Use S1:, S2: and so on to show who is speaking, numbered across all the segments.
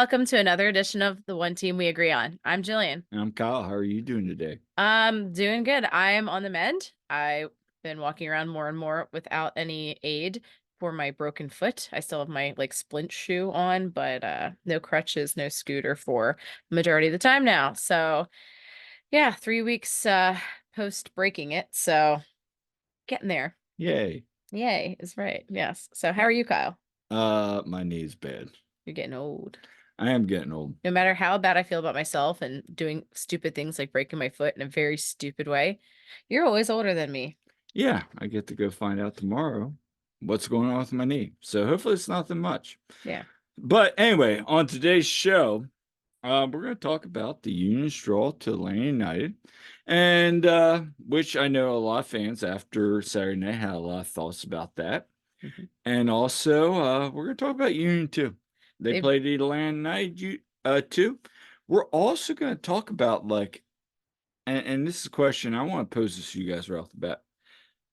S1: welcome to another edition of the One Team We Agree On. I'm Jillian.
S2: I'm Kyle. How are you doing today?
S1: Doing good. I'm on the mend. I've been walking around more and more without any aid for my broken foot. I still have my splint shoe on, but no crutches, no scooter for the majority of the time now. So yeah, 3 weeks post breaking it. So getting there.
S2: Yay.
S1: Yay is right. Yes. So how are you, Kyle?
S2: My knee's bad.
S1: You're getting old.
S2: I am getting old.
S1: No matter how bad I feel about myself and doing stupid things like breaking my foot in a very stupid way, you're always older than me.
S2: Yeah, I get to go find out tomorrow what's going on with my knee. So hopefully it's nothing much.
S1: Yeah.
S2: But anyway, on today's show, we're going to talk about the Union's draw to Atlanta United, and which I know a lot of fans after Saturday night had a lot of thoughts about that.
S1: Mm-hmm.
S2: And also, we're going to talk about Union too. They played Atlanta United too. We're also going to talk about and this is a question I want to pose this to you guys right off the bat.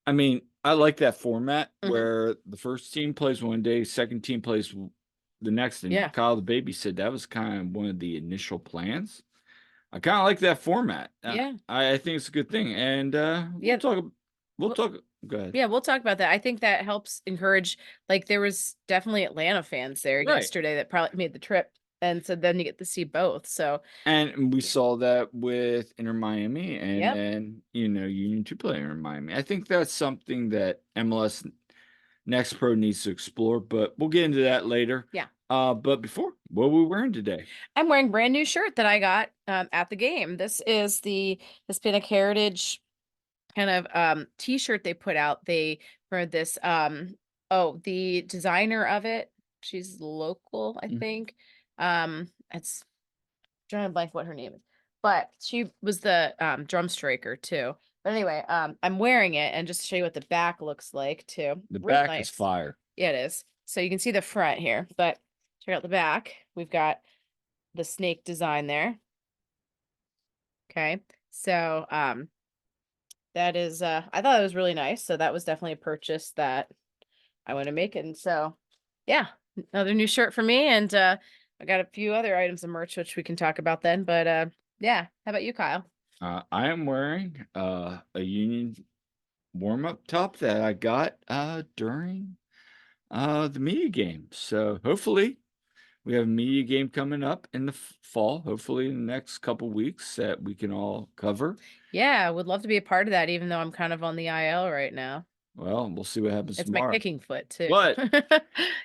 S2: I mean, I like that format where the first team plays one day, second team plays the next. And Kyle the baby said that was kind of one of the initial plans. I kind of like that format.
S1: Yeah.
S2: I think it's a good thing. And we'll talk. Go ahead.
S1: Yeah, we'll talk about that. I think that helps encourage, there was definitely Atlanta fans there yesterday that probably made the trip. And so then you get to see both. So
S2: and we saw that with Inter Miami and then Union 2 play Inter Miami. I think that's something that MLS Next Pro needs to explore, but we'll get into that later.
S1: Yeah.
S2: But before, what are we wearing today?
S1: I'm wearing a brand new shirt that I got at the game. This is the Hispanic Heritage kind of t-shirt they put out. They for this the designer of it, she's local, I think. It's trying to blank what her name is, but she was the drum striker too. But anyway, I'm wearing it, and just to show you what the back looks like too.
S2: The back is fire.
S1: Yeah, it is. So you can see the front here, but check out the back. We've got the snake design there. Okay. So that is I thought it was really nice. So that was definitely a purchase that I want to make. And so yeah, another new shirt for me. And I got a few other items of merch which we can talk about then. But yeah, how about you, Kyle?
S2: I am wearing a Union warm-up top that I got during the media game. So hopefully we have a media game coming up in the fall, hopefully in the next couple weeks that we can all cover.
S1: Yeah, I would love to be a part of that, even though I'm kind of on the IL right now.
S2: Well, we'll see what happens
S1: It's
S2: tomorrow.
S1: my kicking foot too.
S2: But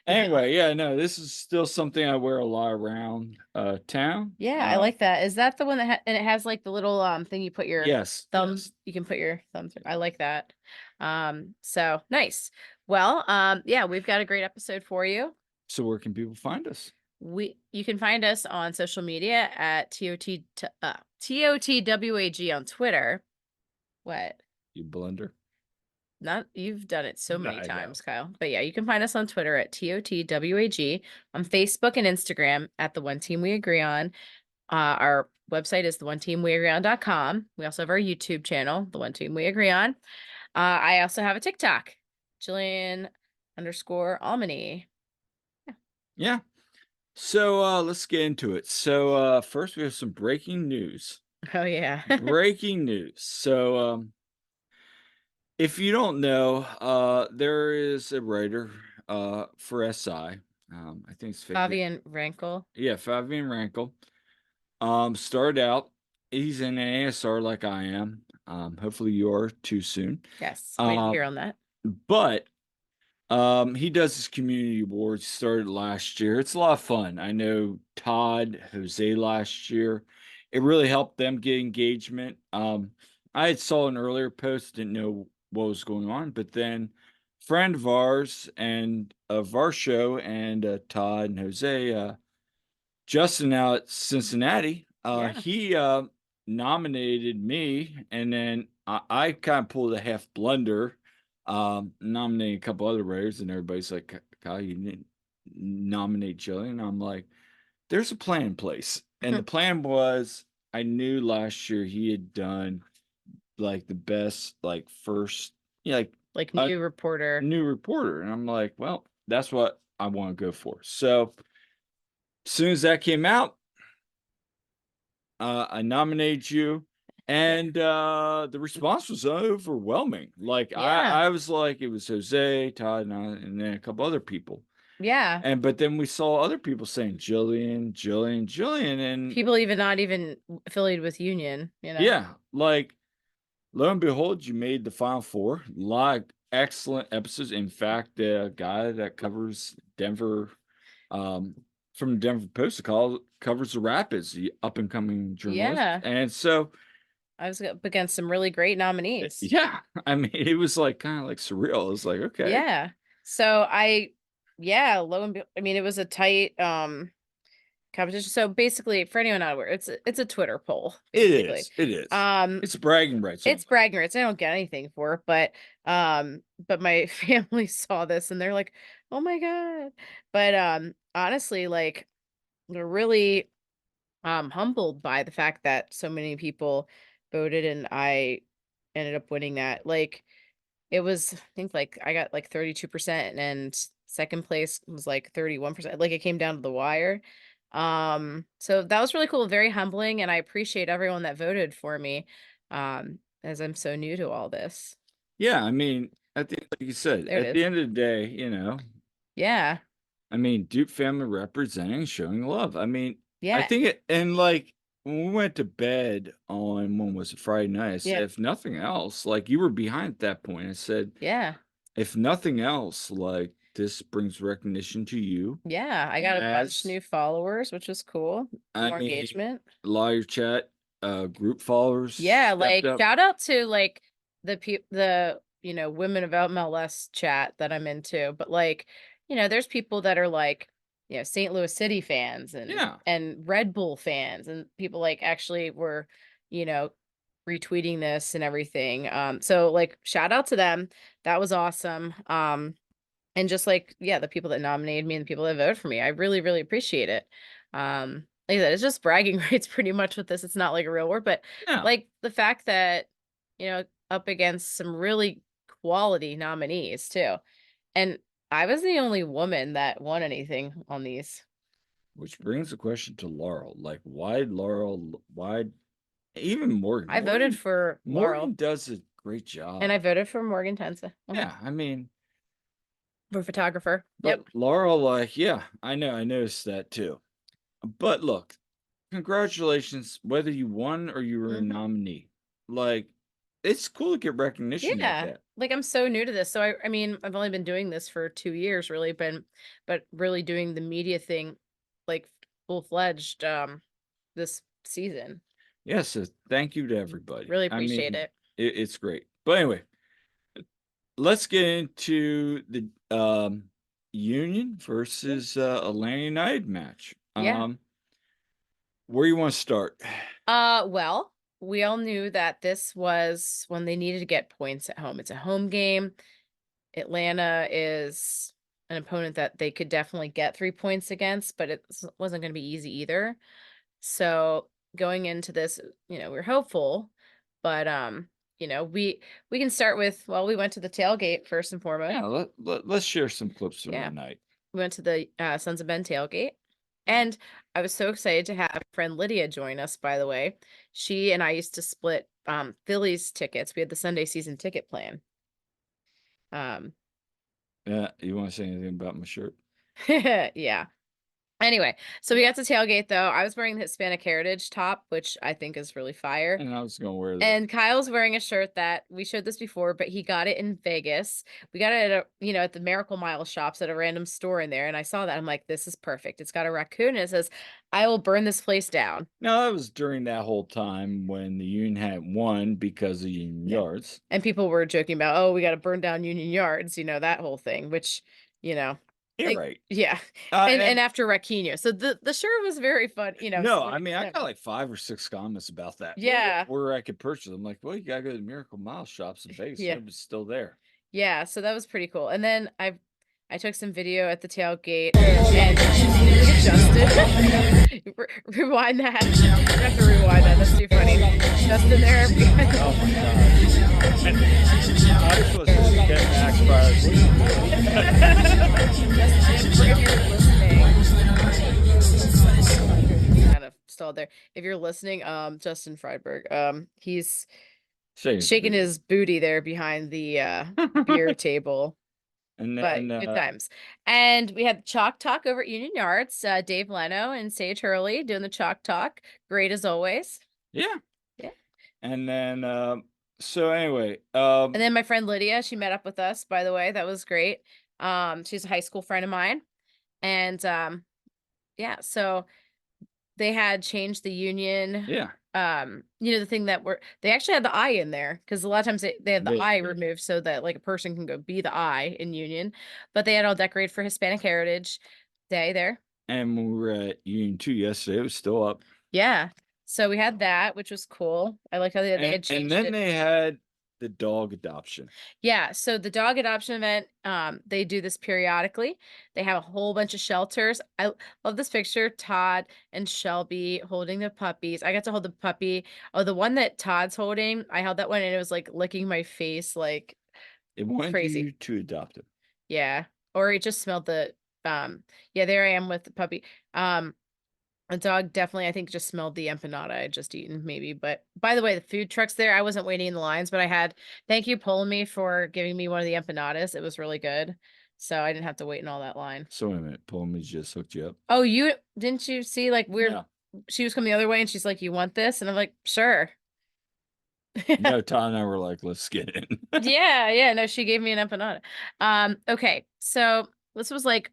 S2: anyway, yeah, no, this is still something I wear a lot around town.
S1: Yeah, I like that. Is that the one that and it has like the little thing you put your thumbs?
S2: Yes.
S1: You can put your thumbs. I like that. So nice. Well, yeah, we've got a great episode for you.
S2: So where can people find us?
S1: You can find us on social media at TOTWAG on Twitter. What?
S2: You blunder.
S1: You've done it so many times, Kyle. But yeah, you can find us on Twitter at TOTWAG, on Facebook and Instagram at the One Team We Agree On. Our website is theoneteamweagreeon.com. We also have our YouTube channel, The One Team We Agree On. I also have a TikTok, Jillian_Almany.
S2: Yeah. So let's get into it. So first we have some breaking news.
S1: Oh yeah.
S2: Breaking news. So if you don't know, there is a writer for SI. I think it's
S1: Fabian Rankel.
S2: Yeah, Fabian Rankel. Started out, he's in ASR like I am. Hopefully you are too soon.
S1: Yes, wait to hear on that.
S2: But he does his community awards, started last year. It's a lot of fun. I know Todd, Jose last year. It really helped them get engagement. I had saw an earlier post, didn't know what was going on, but then friend of ours and of our show and Todd and Jose, Justin out at Cincinnati, he nominated me, and then I kind of pulled a half blunder, nominating a couple other writers, and everybody's like, Kyle, you didn't nominate Jillian. I'm like, there's a plan in place. And the plan was, I knew last year he had done like the best, first,
S1: new reporter.
S2: And I'm like, well, that's what I want to go for. So As soon as that came out, I nominated you,
S1: Yeah.
S2: and the response was overwhelming. Like
S1: Yeah.
S2: I was like, it was Jose, Todd, and then a couple other people.
S1: Yeah.
S2: And but then we saw other people saying Jillian, Jillian, Jillian, and
S1: People even not even affiliated with Union, you know?
S2: yeah, like lo and behold, you made the final four. A lot of excellent episodes. In fact, the guy that covers Denver, um, from the Denver Post covers the Rapids, the up and coming journalist.
S1: Yeah.
S2: And so,
S1: I was up against some really great nominees.
S2: yeah, I mean, it was like kind of like surreal. It was like, okay,
S1: Yeah. So yeah, I mean, it was a tight competition. So basically, for anyone not aware, it's a Twitter poll,
S2: it
S1: basically.
S2: is, it is.
S1: Um,
S2: It's bragging rights
S1: it's
S2: only.
S1: bragging rights. I don't get anything for it, but my family saw this and they're like, "Oh my God." But honestly, like we're really humbled by the fact that so many people voted and I ended up winning that. Like it was, I think like I got like 32% and second place was like 31%. Like it came down to the wire. So that was really cool, very humbling, and I appreciate everyone that voted for me. As I'm so new to all this.
S2: Yeah, I mean, like you said,
S1: There it
S2: at the
S1: is.
S2: end of the day,
S1: Yeah.
S2: I mean, Duke family representing, showing love. I mean, I
S1: Yeah.
S2: think it, and like when we went to bed on when was it Friday night, I
S1: Yeah.
S2: said, if nothing else, like you were behind at that point. I said,
S1: Yeah.
S2: if nothing else, like this brings recognition to you
S1: Yeah. I got a bunch
S2: as
S1: new followers, which was cool.
S2: I
S1: More
S2: mean,
S1: engagement.
S2: a lot of your chat group followers
S1: Yeah,
S2: stepped
S1: like
S2: up.
S1: shout out to like the women of MLS chat that I'm into, but like there's people that are like St. Louis City fans
S2: Yeah,
S1: and Red Bull fans and people like actually were you know retweeting this and everything. So like shout out to them. That was awesome. And just like, yeah, the people that nominated me and the people that voted for me, I really, really appreciate it. Like I said, it's just bragging rights pretty much with this. It's not like a real war, but
S2: yeah,
S1: like the fact that, up against some really quality nominees too. And I was the only woman that won anything on these.
S2: which brings the question to Laurel. Like, why Laurel? Why even Morgan?
S1: I voted for
S2: Morgan
S1: Laurel
S2: does a great
S1: and
S2: job.
S1: I voted for Morgan Tensa
S2: Yeah, I mean,
S1: for photographer.
S2: but
S1: Yep.
S2: Laurel, like, yeah, I know, I noticed that too. But look, congratulations, whether you won or you were a
S1: Hmm.
S2: nominee. Like, it's cool to get recognition like
S1: Yeah.
S2: that.
S1: Like I'm so new to this. So I mean, I've only been doing this for 2 years really, but really doing the media thing like full-fledged this season.
S2: Yeah, so thank you to everybody.
S1: Really
S2: I
S1: appreciate
S2: mean,
S1: it.
S2: it's great. But anyway, let's get into the Union
S1: Yeah.
S2: versus Atlanta United match.
S1: Yeah.
S2: Where you want to start?
S1: Well, we all knew that this was when they needed to get points at home. It's a home game. Atlanta is an opponent that they could definitely get 3 points against, but it wasn't going to be easy either. So going into this, we're hopeful, but we can start with, well, we went to the tailgate first and foremost.
S2: Yeah, let's share some clips from
S1: Yeah.
S2: the night.
S1: We went to the Sons of Ben tailgate. And I was so excited to have friend Lydia join us, by the way. She and I used to split Phillies tickets. We had the Sunday season ticket plan. Um
S2: Yeah, you want to say anything about my shirt?
S1: yeah. Anyway, so we got to tailgate though. I was wearing the Hispanic Heritage top, which I think is really fire.
S2: And I was gonna wear that.
S1: And Kyle's wearing a shirt that we showed this before, but he got it in Vegas. We got it at at the Miracle Mile shops at a random store in there. And I saw that. I'm like, this is perfect. It's got a raccoon and it says, I will burn this place down.
S2: No, that was during that whole time when the Union had won because of Union
S1: Yeah.
S2: yards.
S1: And people were joking about, oh, we got to burn down Union Yards, that whole thing, which,
S2: You're right.
S1: yeah.
S2: And
S1: And after Raquinho. So the shirt was very fun,
S2: no,
S1: so
S2: I mean, I got
S1: whatever.
S2: like 5 or 6 comments about that.
S1: Yeah.
S2: Where I could purchase them. Like, well, you gotta go to the Miracle Mile shops in Vegas.
S1: Yeah.
S2: It's still there.
S1: Yeah, so that was pretty cool. And then I took some video at the tailgate and look at Justin. Rewind that. You have to rewind that. That's too funny. Justin there.
S2: Oh my gosh. I was supposed to get back
S1: Justin, if you're listening. installed there. If you're listening, Justin Friedberg, he's
S2: Shame it's
S1: shaking
S2: booty.
S1: his booty there behind the beer table.
S2: And
S1: But
S2: then,
S1: good times. And we had Chalk Talk over at Union Yards. Dave Leno and Sage Hurley doing the Chalk Talk. Great as always.
S2: yeah.
S1: Yeah.
S2: And then, so anyway,
S1: And then my friend Lydia, she met up with us, by the way. That was great. She's a high school friend of mine. And yeah, so they had changed the union.
S2: yeah,
S1: The thing that they actually had the I in there because a lot of times they have the
S2: they
S1: I removed so that like a person can go be the I in union, but they had all decorated for Hispanic Heritage Day there.
S2: and when we were at Union 2 yesterday, it was still up.
S1: Yeah. So we had that, which was cool. I like how they had
S2: And
S1: changed
S2: then
S1: it.
S2: they had the dog adoption.
S1: Yeah, so the dog adoption event, they do this periodically. They have a whole bunch of shelters. I love this picture, Todd and Shelby holding the puppies. I got to hold the puppy. Oh, the one that Todd's holding, I held that one and it was like licking my face like
S2: It wanted
S1: crazy.
S2: you to adopt it.
S1: Yeah. Or it just smelled yeah, there I am with the puppy. A dog definitely, I think, just smelled the empanada I had just eaten, maybe. But by the way, the food trucks there, I wasn't waiting in the lines, but thank you, Pulling for giving me one of the empanadas. It was really good. So I didn't have to wait in all that line.
S2: So wait a minute, Pullman just hooked you up.
S1: Oh, didn't you see like
S2: No,
S1: she was coming the other way and she's like, you want this? And I'm like, sure.
S2: no, Todd and I were like, let's get in.
S1: Yeah, yeah. No, she gave me an empanada. Okay, so this was like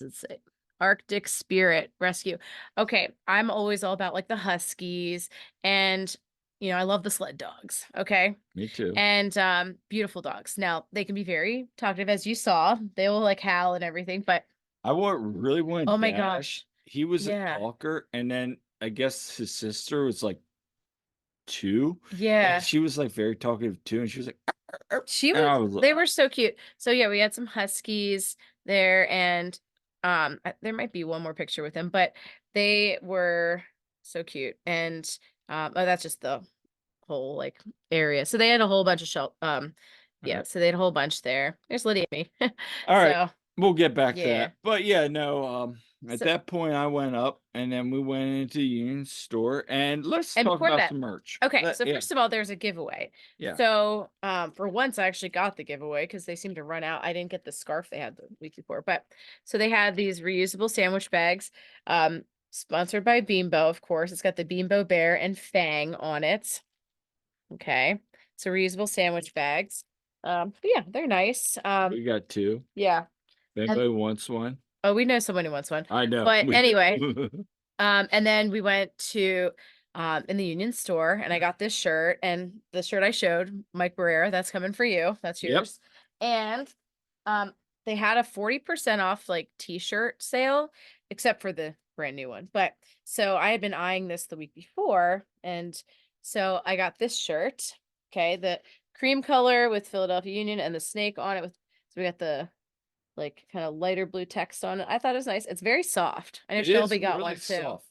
S1: let's say Arctic Spirit Rescue. Okay, I'm always all about like the huskies and I love the sled dogs, okay?
S2: Me too.
S1: And beautiful dogs. Now, they can be very talkative as you saw. They will like howl and everything, but
S2: Really
S1: oh
S2: wanted
S1: my gosh.
S2: Dash. He was a
S1: Yeah.
S2: talker, and then I guess his sister was like 2, and
S1: Yeah.
S2: she was like very talkative too, and she was like, and I was like,
S1: They were so cute. So yeah, we had some huskies there and there might be one more picture with them, but they were so cute. And oh, that's just the whole like area. So they had a whole bunch of
S2: all
S1: yeah,
S2: right,
S1: so they had a whole bunch there. There's Lydia and me.
S2: all right,
S1: So
S2: we'll get back to
S1: yeah.
S2: that. But yeah, no, at
S1: So
S2: that point I went up, and then we went into the Union store, and let's
S1: and
S2: talk
S1: before
S2: about
S1: that,
S2: some merch.
S1: okay, so
S2: Yeah,
S1: first of all, there's a giveaway.
S2: yeah,
S1: So for once I actually got the giveaway because they seemed to run out. I didn't get the scarf they had the week before, but so they had these reusable sandwich bags, sponsored by Beambo, of course. It's got the Beambo bear and Fang on it. Okay. So reusable sandwich bags. But yeah, they're nice.
S2: we got 2.
S1: Yeah.
S2: If
S1: And
S2: anybody wants one,
S1: oh, we know someone who wants one.
S2: I know.
S1: But
S2: We
S1: anyway,
S2: do.
S1: and then we went to in the Union store and I got this shirt and the shirt I showed, Mike Barrera, that's coming for you. That's
S2: Yep.
S1: yours. And um they had a 40% off like t-shirt sale, except for the brand new one. But so I had been eyeing this the week before, and so I got this shirt. Okay, the cream color with Philadelphia Union and the snake on it with so we got the like kind of lighter blue text on it. I thought it was nice. It's very soft. I know
S2: It is
S1: Shelby got
S2: really
S1: one too.
S2: soft.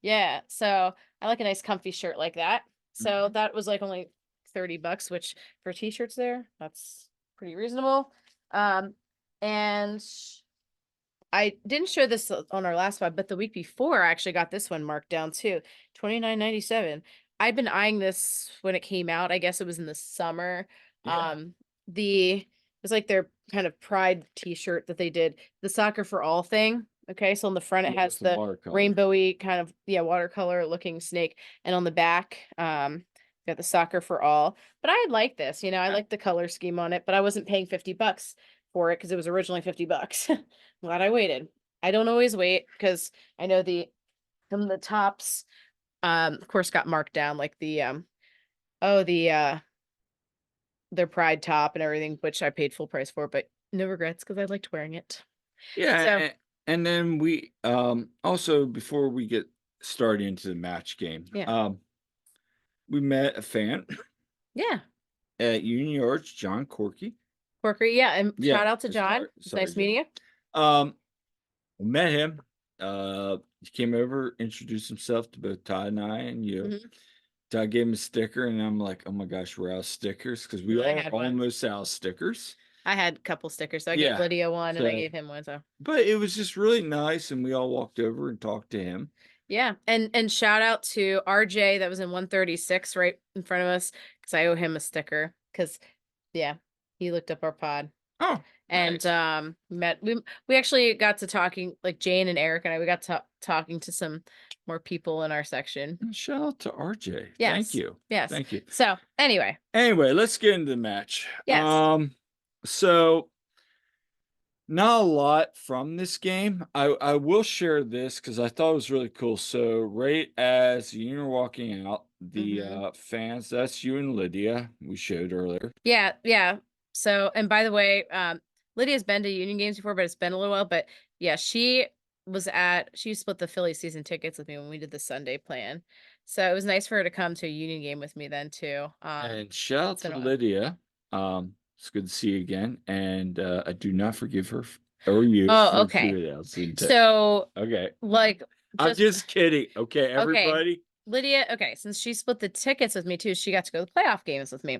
S1: Yeah, so I like a nice comfy shirt like that. So
S2: Mhm.
S1: that was like only $30, which for t-shirts there, that's pretty reasonable. Um, and I didn't show this on our last one, but the week before I actually got this one marked down too, 29.97. I'd been eyeing this when it came out. I guess it was in the summer.
S2: Yeah.
S1: It was like their kind of pride t-shirt that they did, the soccer for all thing. Okay, so on the front it
S2: Yeah,
S1: has
S2: with the
S1: the
S2: watercolor.
S1: rainbowy kind of watercolor looking snake, and on the back, got the soccer for all. But I like this, I
S2: Yeah.
S1: like the color scheme on it, but I wasn't paying $50 for it because it was originally $50. Glad I waited. I don't always wait because I know some of the tops, of course, got marked down like oh, their pride top and everything, which I paid full price for, but no regrets because I liked wearing it.
S2: Yeah,
S1: So
S2: and then we, also, before we get started into the match game,
S1: yeah,
S2: we met a fan
S1: yeah,
S2: at Union Yards, John Corky.
S1: Corkery, yeah, and
S2: Yeah,
S1: shout out to John. It's
S2: sorry,
S1: nice
S2: John.
S1: meeting you.
S2: Um, we met him. He came over, introduced himself to both Todd and I, and you.
S1: Mhm.
S2: Todd gave him a sticker, and I'm like, "Oh my gosh, we're out of stickers," because we
S1: And I
S2: are
S1: had one.
S2: almost out of stickers.
S1: I had a couple stickers, so I gave
S2: Yeah.
S1: Lydia one and I
S2: So,
S1: gave him one. So
S2: but it was just really nice, and we all walked over and talked to him.
S1: Yeah, and shout out to RJ that was in 136 right in front of us because I owe him a sticker. Because yeah, he looked up our pod.
S2: Oh,
S1: And,
S2: nice.
S1: we actually got to talking like, Jane and Eric and I, we got to talking to some more people in our section.
S2: Shout out to RJ. Thank
S1: Yes,
S2: you.
S1: yes.
S2: Thank you.
S1: So, anyway,
S2: Anyway, let's get into the match.
S1: yes.
S2: So not a lot from this game. I will share this because I thought it was really cool. So right as you were walking out, the
S1: Mhm.
S2: fans, that's you and Lydia, we showed earlier.
S1: Yeah, yeah. So, and by the way, Lydia's been to Union games before, but it's been a little while, but yeah, she split the Philly season tickets with me when we did the Sunday plan. So, it was nice for her to come to a Union game with me then too.
S2: And shout out
S1: It's been
S2: to
S1: a while.
S2: Lydia. It's good to see you again. And I do not forgive her or you
S1: Oh,
S2: for
S1: okay.
S2: doing that.
S1: So,
S2: Okay.
S1: like,
S2: I'm
S1: just
S2: just kidding. Okay,
S1: okay.
S2: everybody.
S1: Lydia, okay, since she split the tickets with me too, she got to go to the playoff games with me.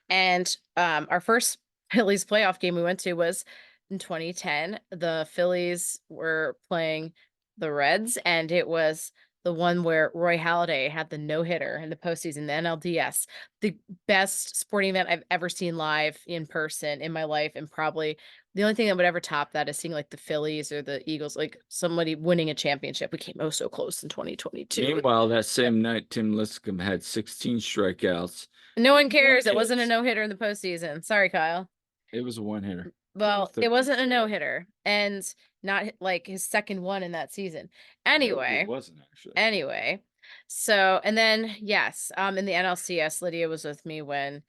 S1: And our first Phillies playoff game we went to was in 2010. The Phillies were playing the Reds, and it was the one where Roy Halladay had the no-hitter in the postseason, the NLDS. The best sporting event I've ever seen live in person in my life, and probably the only thing that would ever top that is seeing like the Phillies or the Eagles, like somebody winning a championship. We came oh so close in 2022.
S2: Meanwhile, that
S1: Yep.
S2: same night, Tim Lincecum had 16 strikeouts.
S1: No one
S2: One
S1: cares. It wasn't a
S2: hit.
S1: no-hitter in the postseason. Sorry, Kyle.
S2: It was a one hitter.
S1: Well, it
S2: 13
S1: wasn't a
S2: strikeouts.
S1: no-hitter and not like his second one in that season.
S2: Nope, it
S1: Anyway,
S2: wasn't actually.
S1: anyway. So, and then yes, in the NLCS, Lydia was with me when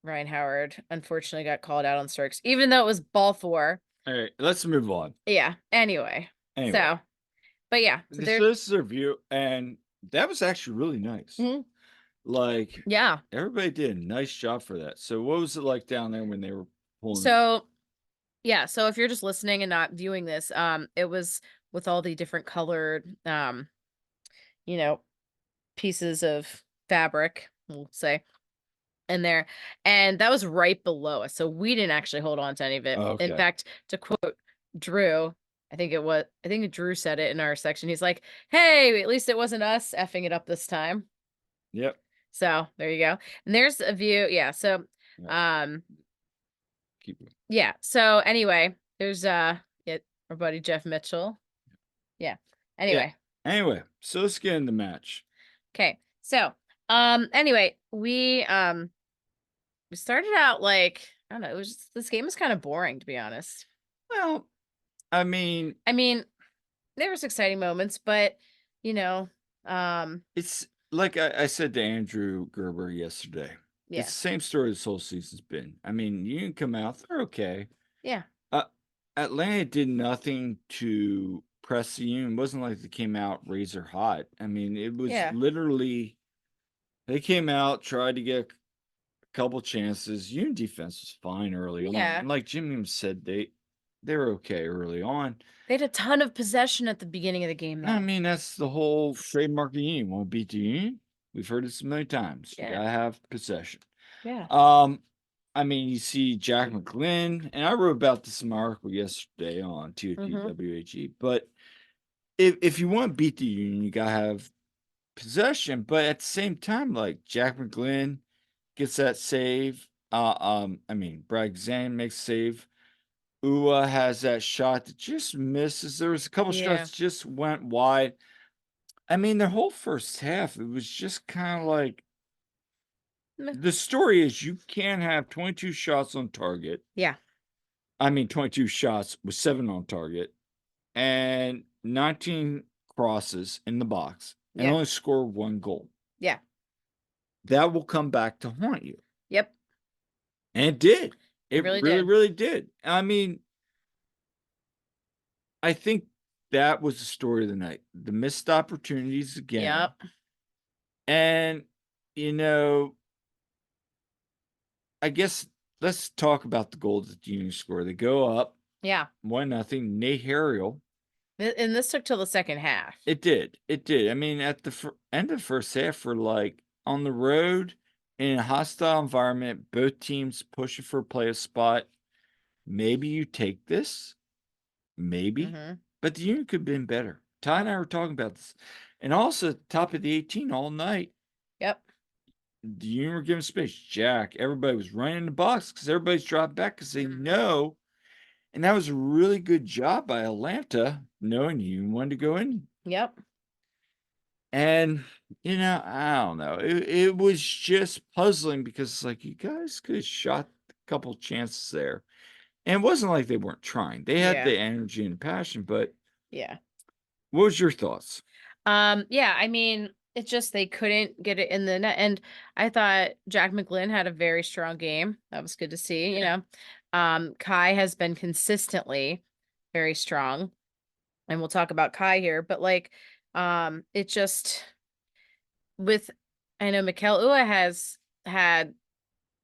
S1: Ryan Howard unfortunately got called out on strikes, even though it was ball four.
S2: All right, let's move on.
S1: Yeah. Anyway.
S2: Anyway,
S1: So, but yeah. So there.
S2: this is a review, and that was actually really nice.
S1: Mhm.
S2: Like,
S1: Yeah.
S2: everybody did a nice job for that. So, what was it like down there when they were pulling?
S1: So yeah. So if you're just listening and not viewing this, it was with all the different colored, you know, pieces of fabric, we'll say, in there. And that was right below us. So we didn't actually hold on to any of it. In
S2: Okay.
S1: fact, to quote Drew, I think Drew said it in our section. He's like, hey, at least it wasn't us effing it up this time.
S2: Yep.
S1: So there you go. And there's a view. Yeah. So,
S2: Yep.
S1: um,
S2: Keep it.
S1: yeah. So anyway, there's, yeah, our buddy Jeff Mitchell. Yeah.
S2: Yeah.
S1: Anyway.
S2: Anyway, so let's get in the match.
S1: Okay. So, anyway, we started out like, I don't know, this game was kind of boring to be honest.
S2: Well, I mean,
S1: I mean, there was exciting moments, but you know,
S2: it's like I said to Andrew Gerber yesterday. It's
S1: yeah.
S2: the same story this whole season's been. I mean, you can come out, they're okay.
S1: Yeah.
S2: Uh, Atlanta did nothing to press the Union. It wasn't like they came out razor hot. I mean, it was
S1: Yeah.
S2: literally they came out, tried to get a couple chances. Union defense was fine early on.
S1: Yeah.
S2: And like Jimmy said, they were okay early on.
S1: They had a ton of possession at the beginning of the game
S2: I
S1: though.
S2: mean, that's the whole trademark of the Union. Want to beat the Union? We've heard it so many times. You
S1: Yeah.
S2: gotta have possession.
S1: Yeah.
S2: I mean, you see Jack McGlynn, and I wrote about this in my article yesterday on
S1: Mhm.
S2: TOTWHE. But if you want to beat the Union, you gotta have possession. But at the same time, like Jack McGlynn gets that save. I mean, Brad Zane makes a save. Ua has that shot that just misses. There was a couple
S1: Yeah.
S2: shots just went wide. I mean, the whole first half, it was just kind of like
S1: Meh.
S2: the story is you can't have 22 shots on target.
S1: Yeah.
S2: I mean, 22 shots with 7 on target and 19 crosses in the box and
S1: Yeah.
S2: only score 1 goal.
S1: Yeah.
S2: That will come back to haunt you.
S1: Yep.
S2: And it did.
S1: It
S2: It
S1: really
S2: really,
S1: did.
S2: really did. I mean, I think that was the story of the night. The missed opportunities again.
S1: Yep.
S2: And, you know, I guess let's talk about the goal that the Union score. They go up
S1: Yeah.
S2: 1-0. Nate Harriel.
S1: And this took till the second half.
S2: It did. It did. I mean, at the end of the first half, for like on the road in a hostile environment, both teams pushing for a playoff spot. Maybe you take this, maybe,
S1: Mhm.
S2: but the Union could have been better. Ty and I were talking about this. And also top of the 18 all night.
S1: Yep.
S2: The Union were given space. Jack, everybody was running in the box because everybody's dropped back because they know. And that was a really good job by Atlanta, knowing you wanted to go in.
S1: Yep.
S2: And, I don't know. It was just puzzling because it's like you guys could have shot a couple chances there. And it wasn't like they weren't trying. They had
S1: Yeah.
S2: the energy and passion, but
S1: Yeah.
S2: what was your thoughts?
S1: Yeah, I mean, it's just they couldn't get it in the net. And I thought Jack McGlynn had a very strong game. That was good to see, you know. Kai has been consistently very strong. And we'll talk about Kai here, but like it just with I know Mikel Ua has had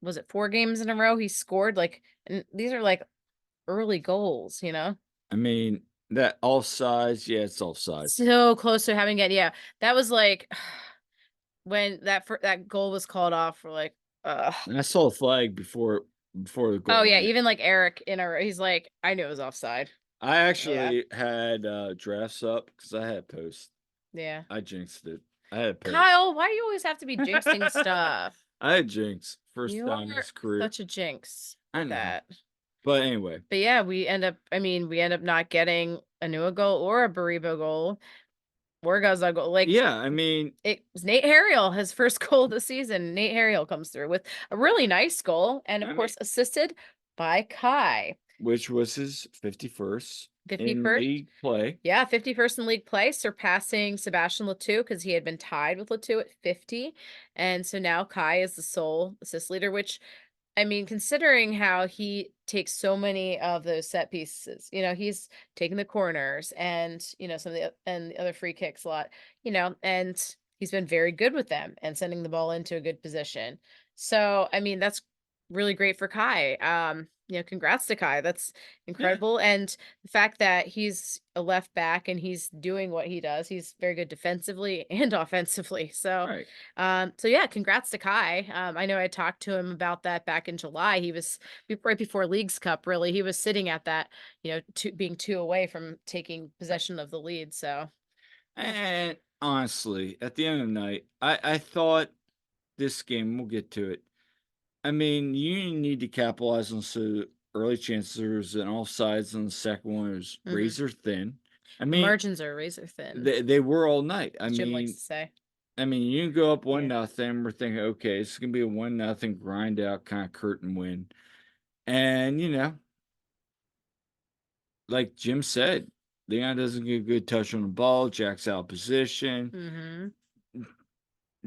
S1: was it 4 games in a row he scored like and these are like early goals, you know?
S2: I mean, that offsides, yeah, it's offsides.
S1: So close to having it. Yeah. That was like when that goal was called off, we're like, ugh.
S2: And I saw a flag before the
S1: Oh
S2: goal
S1: yeah,
S2: went.
S1: even like Eric in a he's like, I knew it was offside.
S2: I
S1: Yeah.
S2: actually had, drafts up because I had posts.
S1: Yeah.
S2: I jinxed it. I had posts.
S1: Kyle, why do you always have to be jinxing stuff?
S2: I had jinx first
S1: You
S2: time in
S1: are
S2: his career.
S1: such a jinx
S2: I
S1: with
S2: know.
S1: that.
S2: But anyway,
S1: But yeah, we end up not getting a Nua goal or a Baribo goal or Gaza goal. Like
S2: yeah, I mean
S1: it was Nate Harriel, his first goal of the season. Nate Harriel comes through with a really nice goal and of
S2: I mean
S1: course assisted by Kai.
S2: which was his 51st in
S1: 51st.
S2: league play.
S1: Yeah, 51st in league play, surpassing Sebastian Letou because he had been tied with Letou at 50. And so now Kai is the sole assist leader, which I mean, considering how he takes so many of those set pieces, you know, he's taking the corners and, you know, some of the other free kicks a lot, you know, and he's been very good with them and sending the ball into a good position. So, I mean, that's really great for Kai. You know, congrats to Kai. That's
S2: Yeah,
S1: incredible. And the fact that he's a left back and he's doing what he does, he's very good defensively and offensively.
S2: right.
S1: So yeah, congrats to Kai. I know I talked to him about that back in July. He was right before Leagues Cup, really. He was sitting at that, you know, being 2 away from taking possession of the lead. So yeah.
S2: And honestly, at the end of the night, I thought this game, we'll get to it. I mean, you need to capitalize on so early chances and offsides on the second one was
S1: Hmm.
S2: razor thin. I
S1: The
S2: mean,
S1: margins are razor thin,
S2: they were all night.
S1: as Jim likes to say.
S2: I mean, you can go up one
S1: Yeah.
S2: nothing. We're thinking, okay, it's gonna be a 1-0 grind out kind of curtain win. And like Jim said, Leon doesn't get a good touch on the ball. Jack's out of position.
S1: Hmm.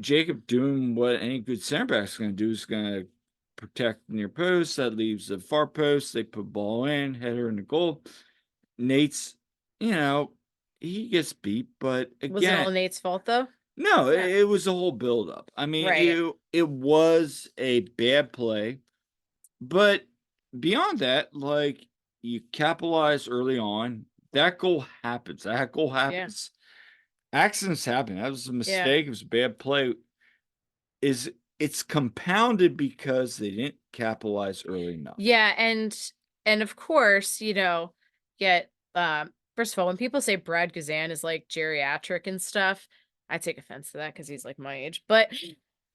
S2: Jacob doing what any good center back's going to do is going to protect near post. That leaves the far post. They put ball in, header in the goal. Nate's, you know, he gets beat, but
S1: Was it
S2: again,
S1: all Nate's fault though?
S2: no,
S1: No.
S2: it was a whole buildup. I mean,
S1: Right.
S2: it was a bad play, but beyond that, like you capitalize early on. That goal happens. That goal
S1: Yeah.
S2: happens. Accidents happen. That was a
S1: Yeah.
S2: mistake. It was a bad play. Is it's compounded because they didn't capitalize early enough.
S1: Yeah, and of course, you know, get first of all, when people say Brad Guzan is like geriatric and stuff, I take offense to that because he's like my age. But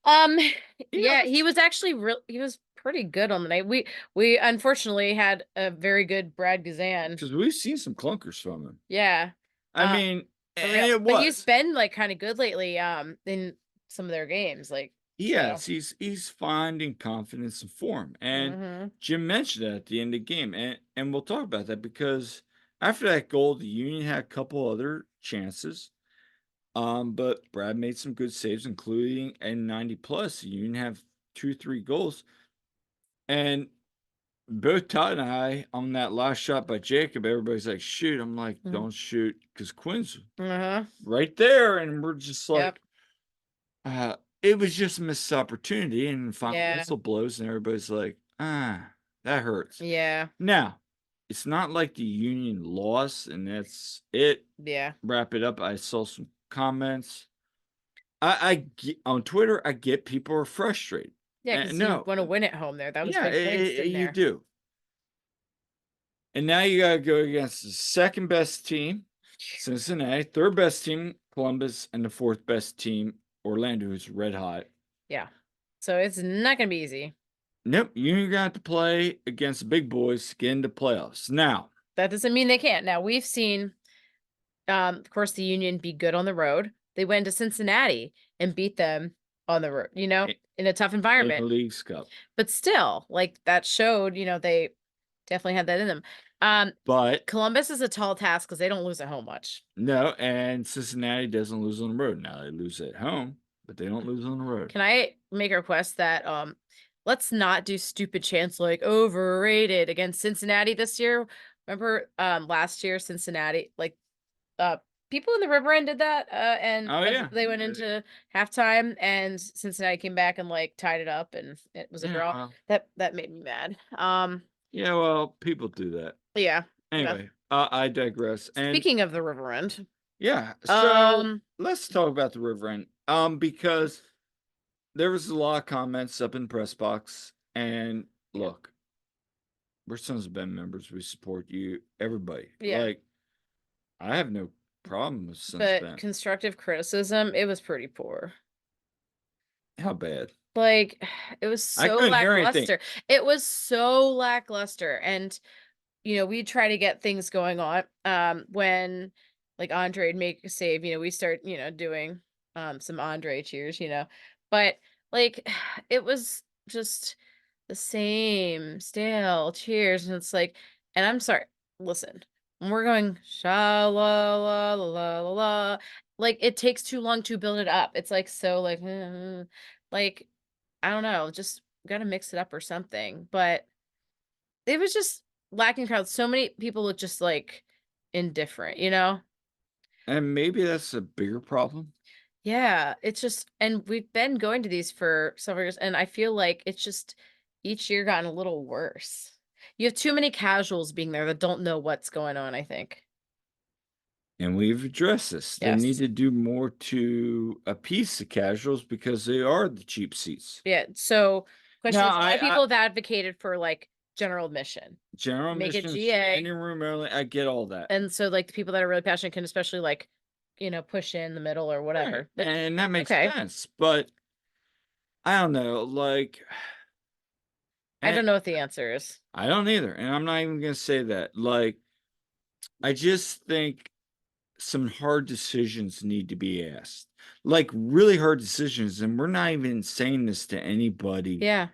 S1: um
S2: Yeah,
S1: yeah, he was actually real he was pretty good on the night. We unfortunately had a very good Brad Guzan.
S2: because we've seen some clunkers from him.
S1: Yeah.
S2: I
S1: Uh
S2: mean,
S1: for real.
S2: and it
S1: But he's
S2: was.
S1: been like kind of good lately in some of their games like so.
S2: Yes, he's finding confidence and form. And
S1: Mhm.
S2: Jim mentioned that at the end of the game. And we'll talk about that because after that goal, the Union had a couple other chances. But Brad made some good saves, including a 90 plus. The Union have 2, 3 goals. And both Todd and I on that last shot by Jacob, everybody's like, shoot. I'm like,
S1: Mhm.
S2: don't shoot, because Quinn's
S1: Uh-huh.
S2: right there. And we're just
S1: Yep.
S2: like, it was just a missed opportunity. And the final
S1: Yeah.
S2: whistle blows, and everybody's like, that hurts.
S1: Yeah.
S2: Now, it's not like the Union lost, and that's it.
S1: Yeah.
S2: Wrap it up. I saw some comments. On Twitter, I get people are frustrated.
S1: Yeah,
S2: And
S1: because you
S2: no,
S1: wanna win at home there. That was
S2: yeah,
S1: big thing sitting
S2: you
S1: there.
S2: do. And now you gotta go against the second best team, Cincinnati, third best team, Columbus, and the 4th best team, Orlando, who's red hot.
S1: Yeah. So it's not gonna be easy.
S2: Nope, you're gonna have to play against the big boys to get into playoffs. Now,
S1: That doesn't mean they can't. Now we've seen, of course, the Union be good on the road. They went to Cincinnati and beat them on the road,
S2: i-
S1: in a tough
S2: in the
S1: environment.
S2: League's Cup,
S1: But still, like that showed, they definitely had that in them. Um,
S2: but
S1: Columbus is a tall task because they don't lose at home much.
S2: no, and Cincinnati doesn't lose on the road. Now they lose at home, but they don't lose on the road.
S1: Can I make a request that let's not do stupid chants like overrated against Cincinnati this year? Remember last year Cincinnati, like uh people in the River End did that and
S2: Oh
S1: as
S2: yeah,
S1: they went into halftime and Cincinnati came back and like tied it up and it was a
S2: yeah,
S1: draw.
S2: well,
S1: That made me mad.
S2: yeah. Well, people do that.
S1: Yeah. Yeah.
S2: Anyway, I digress. And
S1: Speaking of the River End,
S2: yeah, so
S1: um
S2: let's talk about the River End. Because there was a lot of comments up in the press box, and
S1: yeah.
S2: look, we're Sons of Ben members. We support you, everybody.
S1: Yeah.
S2: Like, I have no problem with Sons of
S1: But
S2: Ben.
S1: constructive criticism, it was pretty poor.
S2: How bad?
S1: Like, it was
S2: I
S1: so
S2: couldn't hear anything.
S1: lackluster. It was so lackluster, and, we try to get things going on, when, like, Andre'd make a save, we start, doing, some Andre cheers, but, like, it was just the same stale cheers, and it's like and I'm sorry, listen, when we're going sha la la la la la la, like, it takes too long to build it up. It's, like, so, like, like, I don't know, just gotta mix it up or something, but it was just lacking crowd. So many people look just, like, indifferent, you know?
S2: And maybe that's a bigger problem.
S1: Yeah, it's just and we've been going to these for several years, and I feel like it's just each year gotten a little worse. You have too many casuals being there that don't know what's going on, I think.
S2: And we've addressed this. They need
S1: Yes.
S2: to do more to appease the casuals because they are the cheap seats.
S1: Yeah, so question
S2: Now,
S1: is a lot of
S2: I
S1: people have advocated for, like, general admission.
S2: general
S1: Make it
S2: admission,
S1: GA.
S2: standing room only, I get all that.
S1: And so, like, the people that are really passionate can especially, like, push in the middle or
S2: Right,
S1: whatever. But
S2: and that makes
S1: okay.
S2: sense, but I don't know, like,
S1: I
S2: and
S1: don't know what the answer is.
S2: I don't either, and I'm not even gonna say that. Like, I just think some hard decisions need to be asked, like really hard decisions, and we're not even saying this to anybody
S1: Yeah.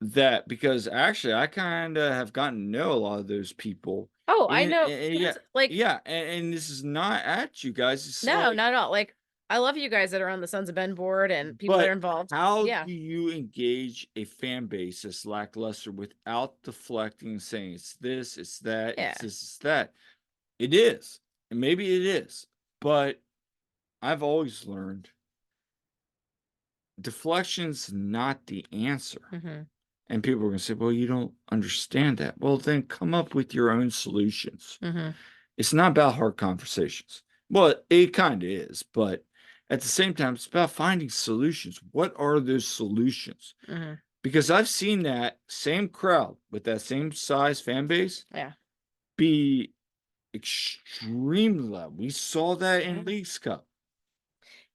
S2: that because actually I kind of have gotten to know a lot of those people.
S1: Oh, I know
S2: And yeah,
S1: because, like
S2: yeah, and this is not at you guys. It's
S1: no,
S2: like,
S1: not at all. Like, I love you guys that are on the Sons of Ben board and people that are
S2: but
S1: involved.
S2: how
S1: Yeah.
S2: do you engage a fan base that's lackluster without deflecting and saying it's this, it's that,
S1: Yeah.
S2: it's this, it's that? It is, and maybe it is, but I've always learned deflection's not the answer.
S1: Mhm.
S2: And people are going to say, well, you don't understand that. Well, then come up with your own solutions.
S1: Mhm.
S2: It's not about hard conversations. Well, it kind of is, but at the same time, it's about finding solutions. What are those solutions?
S1: Mhm.
S2: Because I've seen that same crowd with that same size fan base
S1: Yeah.
S2: be extremely loud. We saw that in
S1: Mhm.
S2: League's Cup.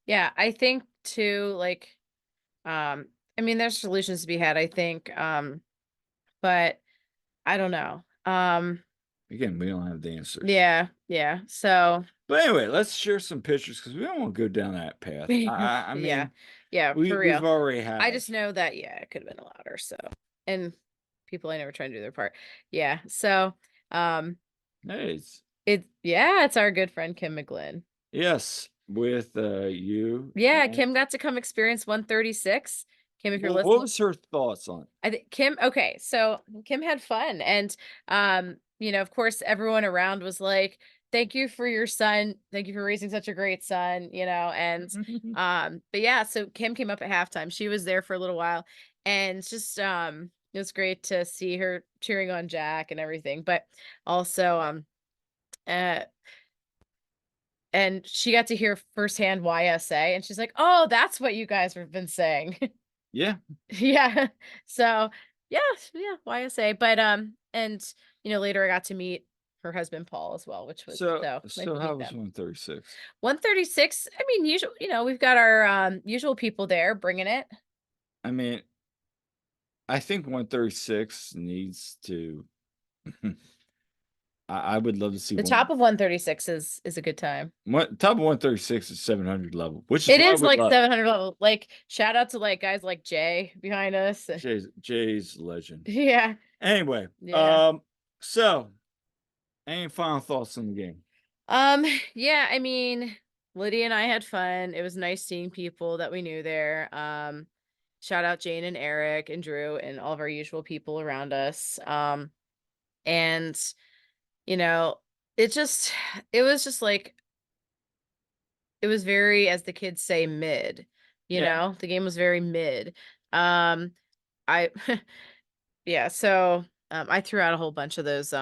S1: Yeah, I think too, like, I mean, there's solutions to be had, I think, but I don't know.
S2: Again, we don't have the answers.
S1: Yeah, yeah. So
S2: But anyway, let's share some pictures because we don't want to go down that path. I
S1: yeah.
S2: mean,
S1: Yeah, for
S2: we've
S1: real.
S2: already
S1: I
S2: have.
S1: just know that, yeah, it could have been louder. So, and people I never try to do their part. Yeah. So, um,
S2: Hey,
S1: it's our good friend Kim McGlynn.
S2: yes, with you.
S1: Yeah,
S2: And
S1: Kim got to come experience 136. Kim, if you're
S2: what
S1: listening,
S2: was her thoughts on it?
S1: I think Kim okay, so Kim had fun and, of course, everyone around was like, "Thank you for your son. Thank you for raising such a great son," and, but yeah, so Kim came up at halftime. She was there for a little while, and it's just, it was great to see her cheering on Jack and everything, but also, uh and she got to hear firsthand YSA, and she's like, "Oh, that's what you guys have been saying."
S2: Yeah,
S1: Yeah. So, yeah, yeah, YSA, but, and, later I got to meet her husband Paul as well, which was
S2: So
S1: so nice
S2: so
S1: to
S2: how
S1: meet
S2: was
S1: them.
S2: 136?
S1: 136. I mean, usual, we've got our usual people there bringing it.
S2: I mean, I think 136 needs to I would love to see
S1: The
S2: one
S1: top of 136 is a good time.
S2: top of 136 is 700 level, which is
S1: It
S2: why
S1: is
S2: we
S1: like
S2: love
S1: 700 level. Like shout out to like guys like Jay behind us.
S2: Jay's legend.
S1: Yeah.
S2: Anyway,
S1: Yeah.
S2: so any final thoughts on the game?
S1: Um, yeah, I mean, Lydia and I had fun. It was nice seeing people that we knew there. Shout out Jane and Eric and Drew and all of our usual people around us. And you know, it just it was just like it was very, as the kids say, mid.
S2: Yeah.
S1: The game was very mid. I yeah, so I threw out a whole bunch of those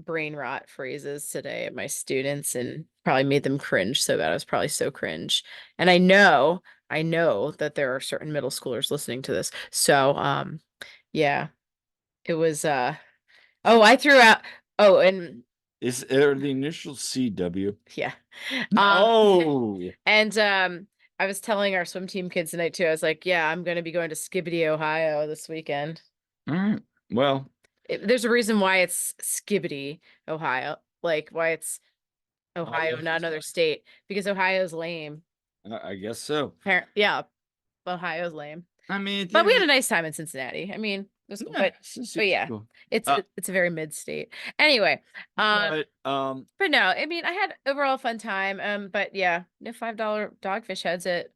S1: brain rot phrases today at my students and probably made them cringe so bad. I was probably so cringe. And I know that there are certain middle schoolers listening to this. So, yeah, it was, oh, I threw out, oh, and
S2: Is there the initial CW?
S1: yeah. Um,
S2: Oh,
S1: and, I was telling our swim team kids tonight too. I was like, yeah, I'm going to be going to Skibbity, Ohio this weekend.
S2: all right. Well,
S1: There's a reason why it's Skibbity, Ohio. Like why it's Ohio,
S2: what's
S1: not
S2: this
S1: another
S2: like?
S1: state, because Ohio's lame.
S2: I guess so.
S1: Yeah, Ohio's lame.
S2: I mean, at the
S1: But
S2: end
S1: we
S2: of
S1: had a
S2: the
S1: nice time in Cincinnati. I mean, it was cool.
S2: yeah,
S1: But
S2: it's
S1: yeah,
S2: cool.
S1: it's
S2: Uh,
S1: a, it's a very mid state. Anyway, um,
S2: but
S1: but no, I mean, I had overall fun time. But yeah, no $5 dogfish heads at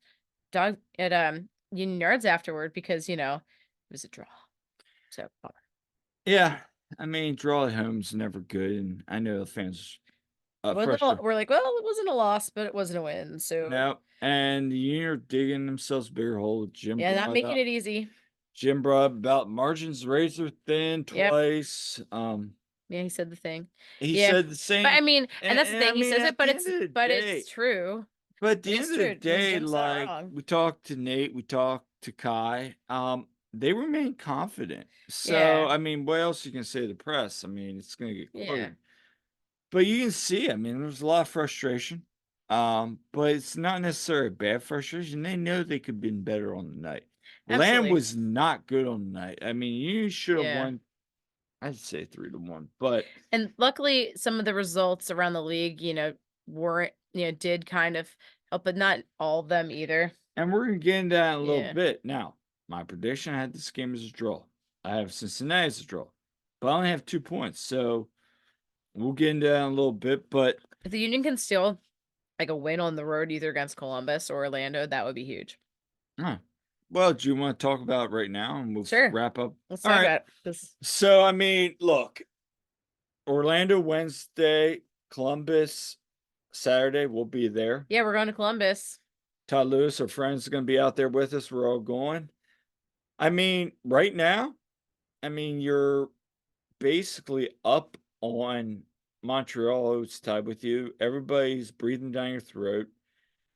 S1: Union Yards afterward because it was a draw. So bummer.
S2: yeah, I mean, draw at home's never good, and I know the fans frustrated.
S1: We're like, well, it wasn't a loss, but it wasn't a win. So
S2: No, and the Union are digging themselves a bigger hole.
S1: yeah, not making it easy.
S2: Jim brought up about margins razor thin
S1: Yep.
S2: twice.
S1: Yeah, he said the thing.
S2: He
S1: Yeah.
S2: said the
S1: But I
S2: same,
S1: mean, and that's the
S2: and I
S1: thing. He
S2: mean,
S1: says it,
S2: at the end of the
S1: but
S2: day,
S1: it's true.
S2: but at
S1: It
S2: the
S1: is
S2: end of the
S1: true.
S2: day,
S1: Jim's not
S2: like
S1: wrong.
S2: we talked to Nate, we talked to Kai, they remain confident. So
S1: Yeah.
S2: I mean, what else you can say to the press? I mean, it's gonna get
S1: Yeah.
S2: quoted. But you can see, I mean, there's a lot of frustration. But it's not necessarily bad frustration. They know they could have been better on the night. Lamb
S1: Absolutely.
S2: was not good on the night. I mean, you should have
S1: Yeah.
S2: won, I'd say 3-1. But
S1: And luckily some of the results around the league, weren't, did kind of help, but not all of them either.
S2: and we're gonna get into that in a little
S1: Yeah.
S2: bit. Now, my prediction I had this game as a draw. I have Cincinnati as a draw. But I only have 2 points. So we'll get into that in a little bit. But
S1: If the Union can steal like a win on the road either against Columbus or Orlando, that would be huge.
S2: huh. Well, do you want to talk about it right now and we'll
S1: Sure.
S2: wrap up?
S1: Let's
S2: All
S1: talk
S2: right.
S1: about it. This
S2: So I mean, look, Orlando Wednesday, Columbus Saturday. We'll be there.
S1: Yeah, we're going to Columbus.
S2: Todd Lewis, our friends, are going to be out there with us. We're all going. I mean, right now, I mean, you're basically up on Montreal, who's tied with you. Everybody's breathing down your throat.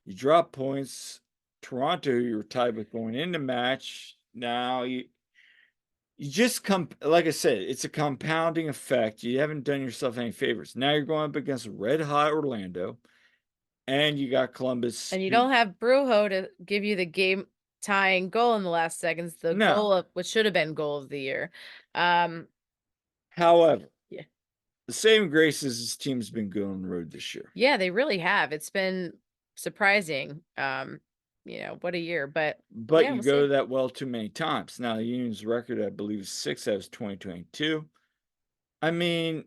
S2: You drop points. Toronto, you're tied with going into match. Now you just come, like I said, it's a compounding effect. You haven't done yourself any favors. Now you're going up against red hot Orlando, and you got Columbus.
S1: And you
S2: Who
S1: don't have Brujo to give you the game tying goal in the last seconds, the
S2: no,
S1: goal of which should have been goal of the year. Um,
S2: however,
S1: yeah.
S2: the saving grace is this team's been good on the road this year.
S1: Yeah, they really have. It's been surprising. What a year. But
S2: But
S1: yeah,
S2: you
S1: we'll
S2: go
S1: see.
S2: that well too many times. Now the Union's record, I believe, is 6 out of 2022. I mean,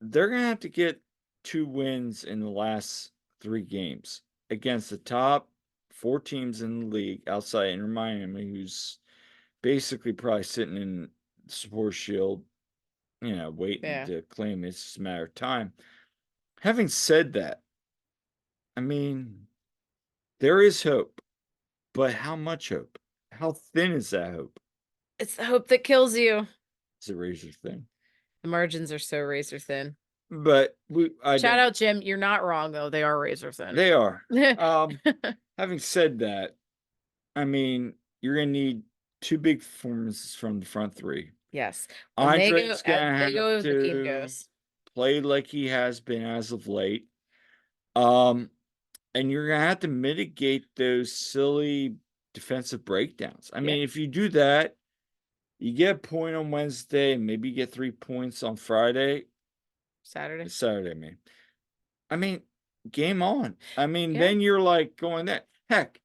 S2: they're gonna have to get 2 wins in the last 3 games against the top 4 teams in the league outside Inter Miami, who's basically probably sitting in the support shield, waiting
S1: Yeah.
S2: to claim it's just a matter of time. Having said that, I mean, there is hope, but how much hope? How thin is that hope?
S1: It's the hope that kills you.
S2: It's a razor thin.
S1: The margins are so razor thin.
S2: But I
S1: Shout
S2: don't.
S1: out, Jim. You're not wrong though. They are razor thin.
S2: They are. Having said that, I mean, you're gonna need 2 big performances from the front 3.
S1: Yes. When they go
S2: Andre's gonna
S1: they
S2: have
S1: go, the team
S2: to
S1: goes.
S2: play like he has been as of late. Um, and you're gonna have to mitigate those silly defensive breakdowns. I
S1: Yeah,
S2: mean, if you do that, you get a point on Wednesday, and maybe you get 3 points on Friday
S1: Saturday.
S2: Saturday, I mean, game on. I mean,
S1: Yeah.
S2: then you're, like, going that heck,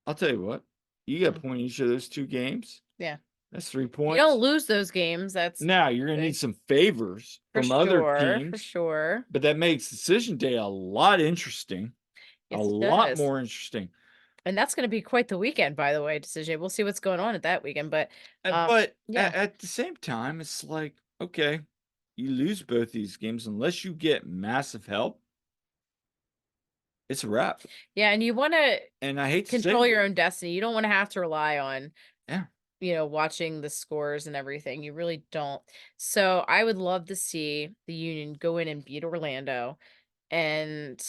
S2: I'll tell you what, you get a
S1: Mm,
S2: point in each of those 2 games,
S1: yeah.
S2: that's 3
S1: You don't
S2: points.
S1: lose those games, that's
S2: Now, you're gonna need
S1: big.
S2: some favors
S1: For
S2: from other
S1: sure, for
S2: teams,
S1: sure.
S2: but that makes decision day a lot interesting, a
S1: Yes, it
S2: lot
S1: does.
S2: more interesting.
S1: And that's gonna be quite the weekend, by the way, decision. We'll see what's going on at that weekend, but,
S2: But
S1: yeah.
S2: at the same time, it's like, okay, you lose both these games unless you get massive help, it's a wrap,
S1: Yeah, and you wanna
S2: and I hate to say
S1: control
S2: it.
S1: your own destiny. You don't wanna have to rely on,
S2: Yeah,
S1: watching the scores and everything. You really don't. So, I would love to see the Union go in and beat Orlando. And,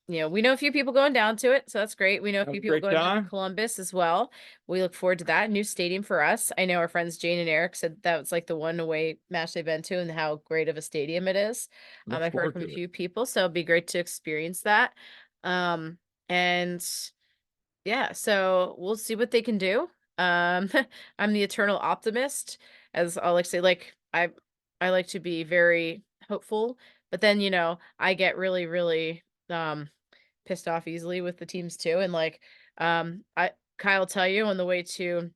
S1: we know a few people going down to it, so that's great. We know a
S2: have
S1: few
S2: a
S1: people
S2: great
S1: going to
S2: time.
S1: Columbus as well. We look forward to that. New stadium for us. I know our friends Jane and Eric said that was like the one away match they've been to and how great of a stadium it is.
S2: Look
S1: I've heard
S2: forward
S1: from a
S2: to it.
S1: few people, so it'd be great to experience that. And yeah, so we'll see what they can do. Um, I'm the eternal optimist, as I like to say. Like I like to be very hopeful, but then I get really, really pissed off easily with the teams too. And like I Kyle tell you on the way to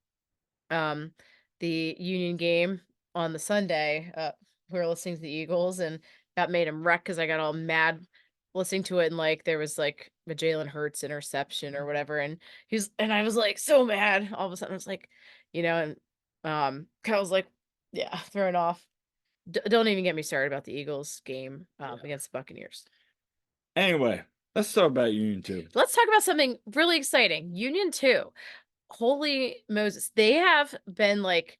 S1: um, the Union game on the Sunday. We were listening to the Eagles, and that made him wreck because I got all mad listening to it. And like there was like a Jalen Hurts interception or whatever, and I was like so mad. All of a sudden, I was like, and Kyle's like, yeah, thrown off. Don't even get me started about the Eagles game
S2: Yeah.
S1: against the Buccaneers.
S2: Anyway, let's talk about Union 2.
S1: Let's talk about something really exciting. Union 2. Holy Moses. They have been like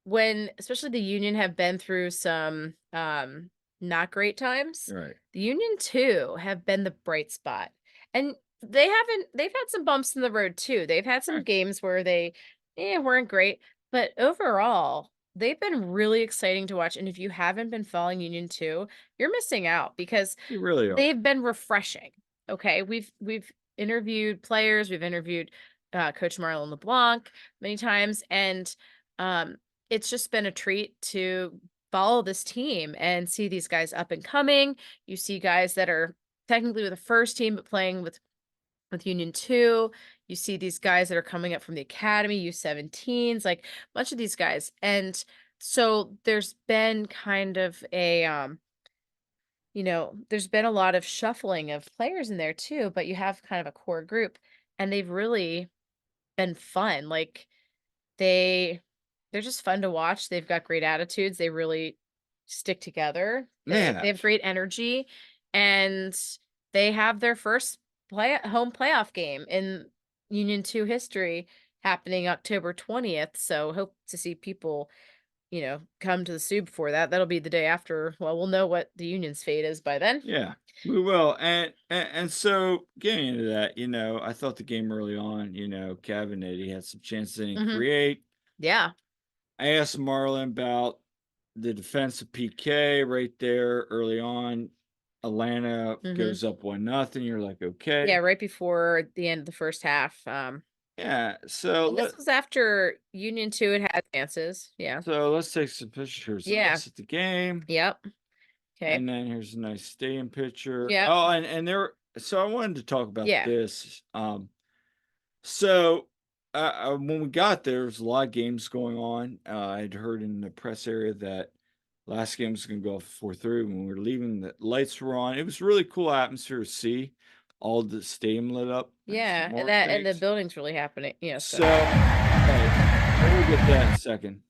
S1: when especially the Union have been through some, not great times,
S2: Right.
S1: the Union too have been the bright spot, and they've had some bumps in the road too. They've had some
S2: Right.
S1: games where they, weren't great, but overall, they've been really exciting to watch, and if you haven't been following Union 2, you're missing out because
S2: You really are.
S1: they've been refreshing, okay? We've interviewed players, we've interviewed, Coach Marlon LeBlanc many times, and, it's just been a treat to follow this team and see these guys up and coming. You see guys that are technically with the first team, but playing with Union 2. You see these guys that are coming up from the academy, U17s, like a bunch of these guys. And so there's been kind of there's been a lot of shuffling of players in there too, but you have kind of a core group and they've really been fun. Like they they're just fun to watch. They've got great attitudes. They really stick together.
S2: They
S1: They have
S2: have.
S1: great energy, and they have their first play home playoff game in Union 2 history happening October 20th. So hope to see people, come to the Sioux before that. That'll be the day after. Well, we'll know what the Union's fate is by then.
S2: Yeah, we will. And so getting into that, I thought the game early on, Kevin Eddie had some chances they didn't
S1: Hmm.
S2: create.
S1: Yeah.
S2: I asked Marlon about the defensive PK right there early on. Atlanta
S1: Hmm.
S2: goes up 1-0. You're like,
S1: Yeah,
S2: okay.
S1: right before the end of the first half.
S2: Yeah. So
S1: And this was after Union 2 had chances. Yeah.
S2: let's take some pictures of
S1: Yeah.
S2: us at the game.
S1: Yep. Okay.
S2: And then here's a nice stadium picture.
S1: Yep.
S2: Oh, and there so I wanted to talk about
S1: Yeah.
S2: this. So when we got there, there was a lot of games going on. I'd heard in the press area that last game was going to go off 4:30. When we were leaving, the lights were on. It was a really cool atmosphere to see all the stadium lit up. Thanks,
S1: Yeah, and
S2: Mark.
S1: the
S2: Thanks.
S1: building's really happening, so
S2: So, we'll get to that in a second.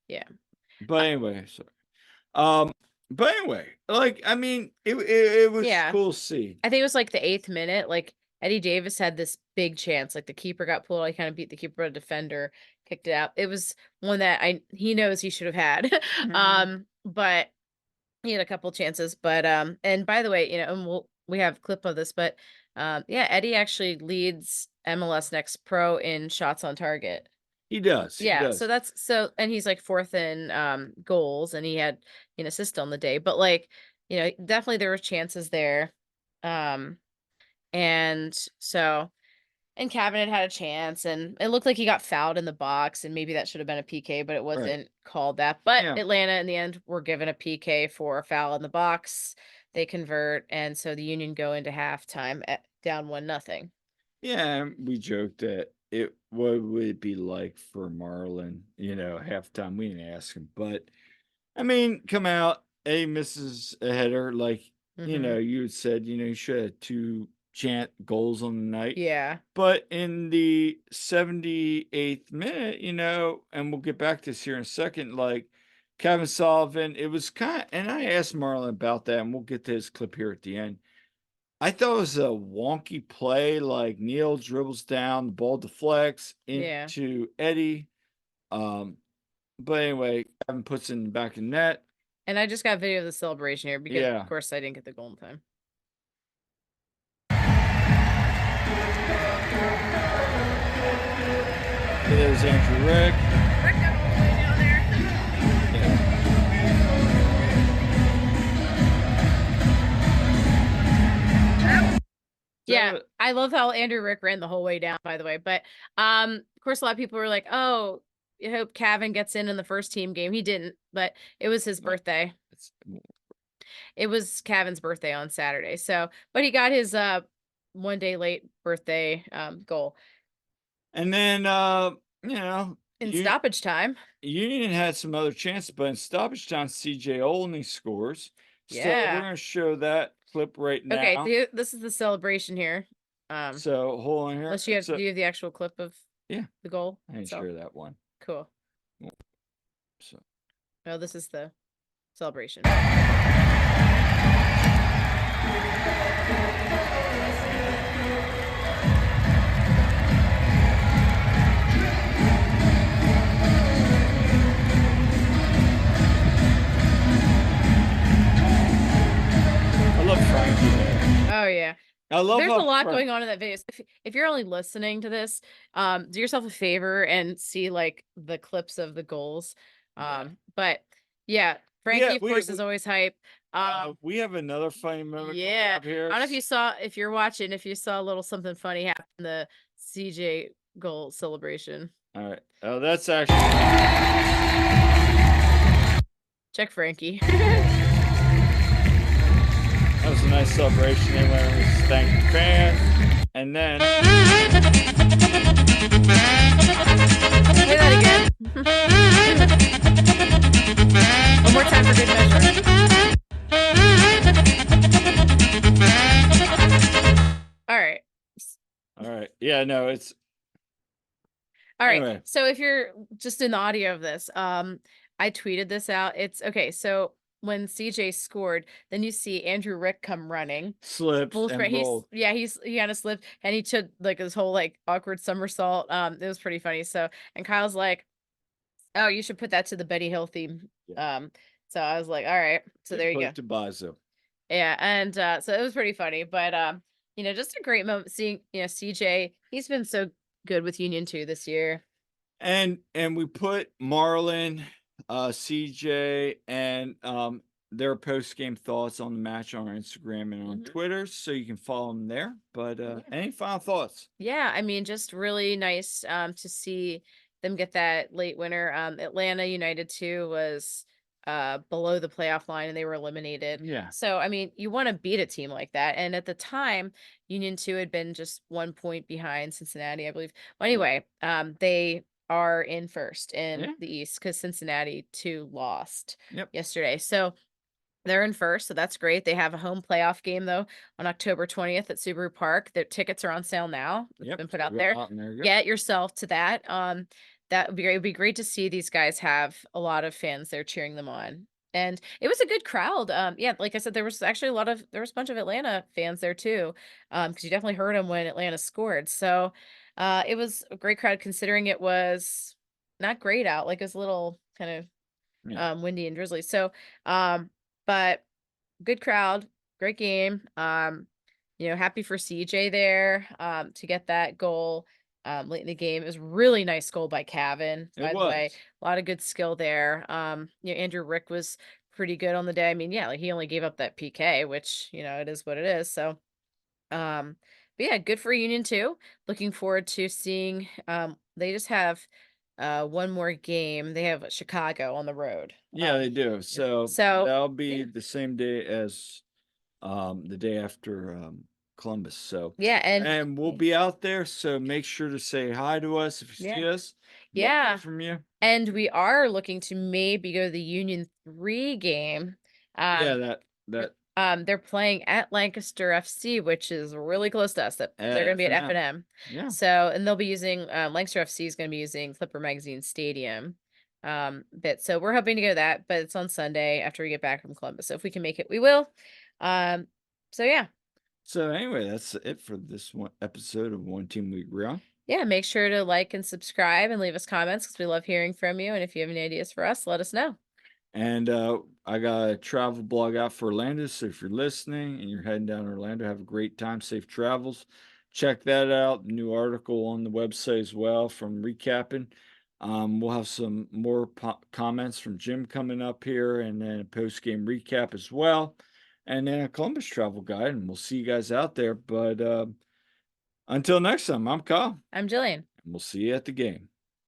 S1: yeah.
S2: But
S1: Uh,
S2: anyway, so um, but anyway, like I mean, it was
S1: yeah.
S2: cool to see.
S1: I think it was, like, the 8th minute, like, Eddie Davis had this big chance, like, the keeper got pulled, he kinda beat the keeper, a defender kicked it out. It was one that he knows he should have had.
S2: Mhm.
S1: But he had a couple chances, but, and by the way, and we have clip of this, but, yeah, Eddie actually leads MLS Next Pro in shots on target.
S2: He does, he
S1: Yeah, so
S2: does.
S1: that's so and he's like 4th in goals and he had an assist on the day. But like, definitely there were chances there. Um and so and Cabinet had a chance and it looked like he got fouled in the box and maybe that should have been a PK, but it
S2: Right.
S1: wasn't called that. But
S2: Yeah.
S1: Atlanta in the end were given a PK for a foul in the box. They convert and so the Union go into halftime at down 1-0.
S2: Yeah, we joked that what would it be like for Marlon, halftime. We didn't ask him, but I mean, come out, A misses a header, like,
S1: Mhm.
S2: you had said, you should have 2 chant goals on the night.
S1: Yeah.
S2: But in the 78th minute, and we'll get back to this here in a second, like Kevin Sullivan, it was and I asked Marlon about that, and we'll get to his clip here at the end. I thought it was a wonky play, like Neil dribbles down, the ball deflects
S1: Yeah.
S2: into Eddie. Um, but anyway, Kevin puts it in the back of the net.
S1: And I just got video of the celebration here because of
S2: Yeah.
S1: course I didn't get the golden time.
S2: There's Andrew Rick.
S1: Rick got all the way down there. Yeah,
S2: So,
S1: I love how Andrew Rick ran the whole way down, by the way. But of course, a lot of people were like, "Oh, I hope Cavan gets in the first team game." He didn't, but it was his
S2: what?
S1: birthday.
S2: It's
S1: It was Cavan's birthday on Saturday. So, but he got his 1 day late birthday goal
S2: And then,
S1: in stoppage time.
S2: Union had some other chances, but in stoppage time, CJ Olney scores. So we're
S1: Yeah.
S2: going to show that clip right
S1: Okay.
S2: now.
S1: This is the celebration here. Um,
S2: So hold on here.
S1: unless you have,
S2: So
S1: do you have the actual clip of
S2: yeah,
S1: the goal
S2: I didn't
S1: itself?
S2: share that one.
S1: Cool.
S2: So
S1: No, this is the celebration.
S2: I love Frankie there.
S1: Oh yeah.
S2: I love
S1: There's a
S2: how
S1: lot going on in that video. So if you're only listening to this, do yourself a favor and see like the clips of the goals.
S2: yeah.
S1: But yeah,
S2: Yeah,
S1: Frankie, of course, is always hype.
S2: we have another funny moment coming
S1: Yeah.
S2: up here.
S1: I don't know if you saw, if you're watching, if you saw a little something funny happen in the CJ goal celebration.
S2: All right. Oh, that's actually
S1: Check Frankie.
S2: that was a nice celebration. They went and thanked the fans, and then
S1: Say that again. One more time for good measure. All right.
S2: all right. Yeah, no, it's
S1: All right.
S2: anyway.
S1: So if you're just in the audio of this, I tweeted this out. It's okay. So when CJ scored, then you see Andrew Rick come running.
S2: Slips
S1: Full
S2: and
S1: sprint.
S2: rolled.
S1: He kind of slipped and he took like this whole like awkward somersault. It was pretty funny. So and Kyle's like, "Oh, you should put that to the Betty Hill theme."
S2: Yeah.
S1: So I was like, "All right." So
S2: Good
S1: there you
S2: play
S1: go.
S2: to Bazo.
S1: Yeah, and so it was pretty funny. But just a great moment seeing CJ. He's been so good with Union 2 this year.
S2: And we put Marlon, CJ, and their post game thoughts on the match on our Instagram and on
S1: Mhm.
S2: Twitter, so you can follow them there. But
S1: Yeah.
S2: any final thoughts?
S1: Yeah, I mean, just really nice to see them get that late winner. Atlanta United too was below the playoff line and they were eliminated.
S2: Yeah.
S1: So, I mean, you want to beat a team like that. And at the time, Union 2 had been just 1 point behind Cincinnati, I believe. Well,
S2: Yep.
S1: anyway, they are in first in
S2: Yeah.
S1: the East because Cincinnati 2 lost
S2: Yep.
S1: yesterday. So they're in first, so that's great. They have a home playoff game though on October 20th at Subaru Park. Their tickets are on sale now. It's
S2: Yep.
S1: been put
S2: So
S1: out
S2: go
S1: there.
S2: out and there you go.
S1: Get yourself to that. That would be great. It'd be great to see these guys have a lot of fans there cheering them on. And it was a good crowd. Yeah, like I said, there was actually there was a bunch of Atlanta fans there too. Because you definitely heard them when Atlanta scored. So it was a great crowd considering it was not great out. Like it was a little kind of
S2: Yeah.
S1: windy and drizzly. So but good crowd, great game. Happy for CJ there to get that goal. late in the game. It was really nice goal by Cavan,
S2: It
S1: by the way.
S2: was.
S1: A lot of good skill there. Andrew Rick was pretty good on the day. I mean, yeah, like he only gave up that PK, which, it is what it is. So, um, but yeah, good for Union too. Looking forward to seeing they just have one more game. They have Chicago on the road.
S2: Yeah, they do.
S1: Yeah.
S2: So
S1: So
S2: that'll be
S1: yeah.
S2: the same day as the day after Columbus. So,
S1: Yeah, and
S2: and we'll
S1: y-
S2: be out there. So make sure to say hi to us if you
S1: yeah.
S2: see us. Love to hear
S1: Yeah.
S2: from you.
S1: And we are looking to maybe go to the Union 3 game.
S2: Yeah,
S1: Um,
S2: that
S1: they're playing at Lancaster FC, which is really close to us. That they're going to
S2: F
S1: be at
S2: and M.
S1: F&M.
S2: Yeah.
S1: So, and they'll be using Lancaster FC is going to be using Clipper Magazine Stadium. But so we're hoping to go to that, but it's on Sunday after we get back from Columbus. So if we can make it, we will. Um, so yeah.
S2: So anyway, that's it for this one episode of One Team We Agree On.
S1: Yeah, make sure to like and subscribe and leave us comments because we love hearing from you. And if you have any ideas for us, let us know.
S2: And I got a travel blog out for Orlando. So if you're listening and you're heading down to Orlando, have a great time, safe travels. Check that out. New article on the website as well from recapping. We'll have some more comments from Jim coming up here, and then a post game recap as well, and then a Columbus travel guide. And we'll see you guys out there. But until next time, I'm Kyle,
S1: I'm Jillian.
S2: and we'll see you at the game.